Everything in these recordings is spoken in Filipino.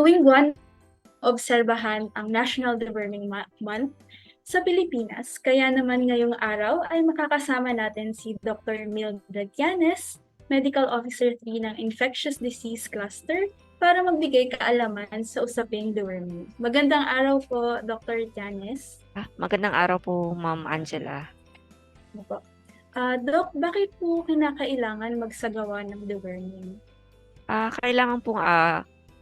Tuwing buwan, obserbahan ang National Deworming Month sa Pilipinas. Kaya naman ngayong araw ay makakasama natin si Dr. Mildred Llanes, Medical Officer 3 ng Infectious Disease Cluster, para magbigay kaalaman sa usaping deworming. Magandang araw po, Dr. Llanes. Magandang araw po, Ma'am Angela. Ano po? Doc, bakit po kinakailangan magsagawa ng deworming? Kailangan pong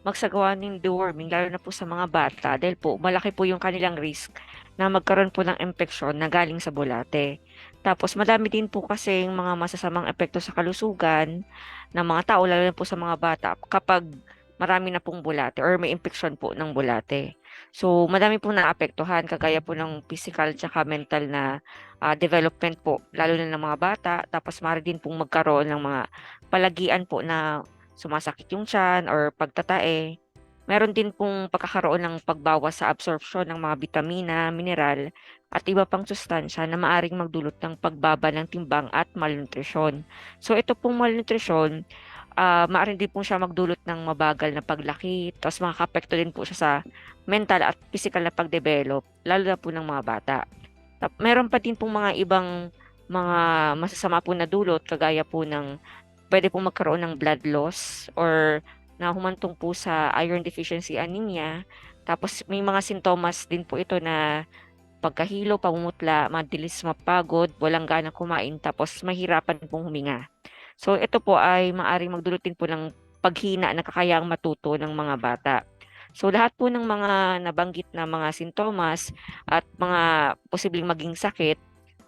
magsagawa ng deworming lalo na po sa mga bata dahil po malaki po yung kanilang risk na magkaroon po ng impeksyon na galing sa bulate. Tapos madami din po kasing mga masasamang epekto sa kalusugan ng mga tao lalo na po sa mga bata kapag marami na pong bulate or may impeksyon po ng bulate. So madami pong naapektuhan kagaya po ng physical tsaka mental na development po lalo na ng mga bata. Tapos maaari din pong magkaroon ng mga palagian po na sumasakit yung tiyan or pagtatae. Meron din pong pagkakaroon ng pagbawas sa absorption ng mga bitamina, mineral, at iba pang sustansya na maaring magdulot ng pagbaba ng timbang at malnutrisyon. So ito pong malnutrisyon, maaring din po siya magdulot ng mabagal na paglaki, tapos makakapekto din po siya sa mental at physical na pagdevelop, lalo na po ng mga bata. Meron pa din pong mga ibang mga masasama po na dulot, kagaya po ng pwede pong magkaroon ng blood loss or na humantong po sa iron deficiency anemia. Tapos may mga sintomas din po ito na pagkahilo, pamumutla, madalis mapagod, walang gana kumain, tapos mahirapan pong huminga. So ito po ay maaaring magdulot din po ng paghina na kakayahang matuto ng mga bata. So lahat po ng mga nabanggit na mga sintomas at mga posibleng maging sakit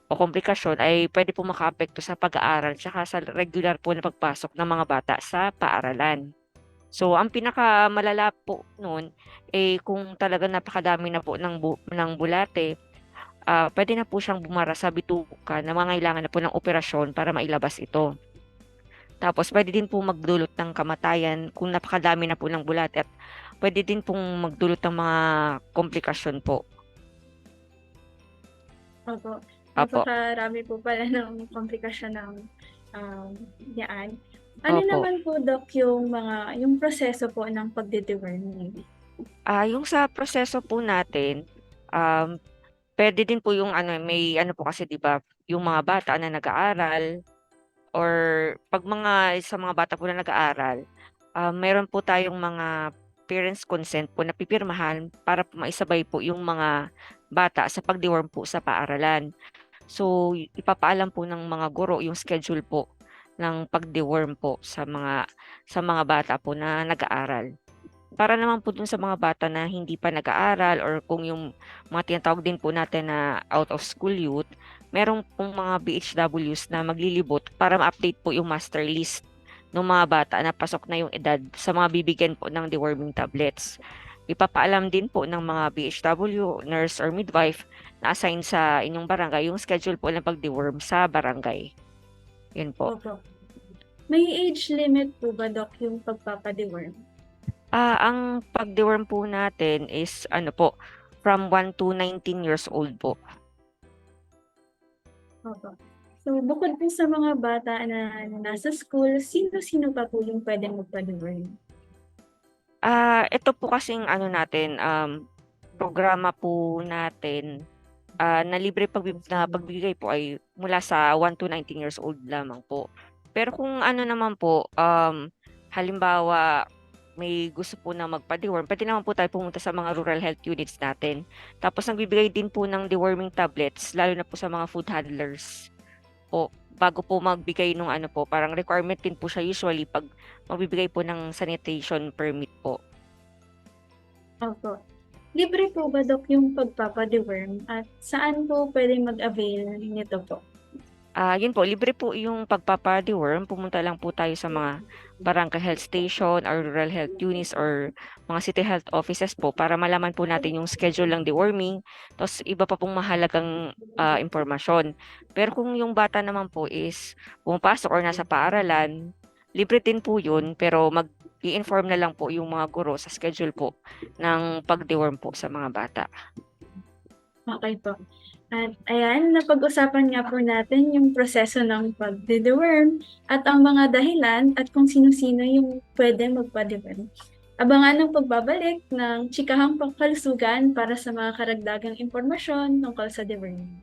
o komplikasyon ay pwede po makaapekto sa pag-aaral tsaka sa regular po na pagpasok ng mga bata sa paaralan. So, ang pinakamalala po nun, kung talagang napakadami na po ng bulate, pwede na po siyang bumara sa bituka na mangailangan na po ng operasyon para mailabas ito. Tapos, pwede din po magdulot ng kamatayan kung napakadami na po ng bulate at pwede din pong magdulot ng mga komplikasyon po. Opo, Opo, napakarami po pala ng komplikasyon ng yan. Ano opo. naman po, Doc, yung proseso po ng pagde-deworming? Yung sa proseso po natin, um, pwede din po yung ano, may ano po kasi 'di ba, yung mga bata na nag-aaral or 'pag sa mga bata po na nag-aaral, meron po tayong mga parents consent po na pipirmahan para po maisabay po yung mga bata sa pag-deworm po sa paaralan. So, ipapaalam po ng mga guro yung schedule po ng pag-deworm po sa mga bata po na nag-aaral. Para naman po dun sa mga bata na hindi pa nag-aaral or kung yung mga tinatawag din po natin na out of school youth, merong pong mga BHWs na maglilibot para ma-update po yung master list ng mga bata na pasok na yung edad sa mga bibigyan po ng deworming tablets. Ipapaalam din po ng mga BHW, nurse or midwife na assign sa inyong barangay yung schedule po ng pag-deworm sa barangay. Yun po. Opo. May age limit po ba, Doc, yung pagpapa-deworm? Ang pag-deworm po natin is ano po, from 1 to 19 years old po. Opo. So, bukod po sa mga bata na nasa school, sino-sino pa po yung pwedeng magpa-deworm? Ito po kasing ano natin, programa po natin, na libre na pagbigay po ay mula sa 1 to 19 years old lamang po. Pero kung ano naman po, halimbawa may gusto po na magpa-deworm, pwede naman po tayo pumunta sa mga rural health units natin. Tapos nagbibigay din po ng deworming tablets, lalo na po sa mga food handlers po, bago po magbigay nung ano po, parang requirement din po siya usually 'pag magbibigay po ng sanitation permit po. Opo. Libre po ba, Doc, yung pagpapa-deworm at saan po pwedeng mag-avail nito po? Yun po, libre po yung pagpapa-deworm. Pumunta lang po tayo sa mga barangay health station or rural health units or mga city health offices po para malaman po natin yung schedule ng deworming. Tapos iba pa pong mahalagang impormasyon. Pero kung yung bata naman po is pumapasok or nasa paaralan, libre din po yun. Pero i-inform na lang po yung mga guro sa schedule po ng pag-deworm po sa mga bata. Okay po. At ayan, napag-usapan nga po natin yung proseso ng pagde-deworm at ang mga dahilan at kung sino-sino yung pwede magpa-deworm. Abangan ang pagbabalik ng Chikahang Pangkalusugan para sa mga karagdagang impormasyon tungkol sa deworming.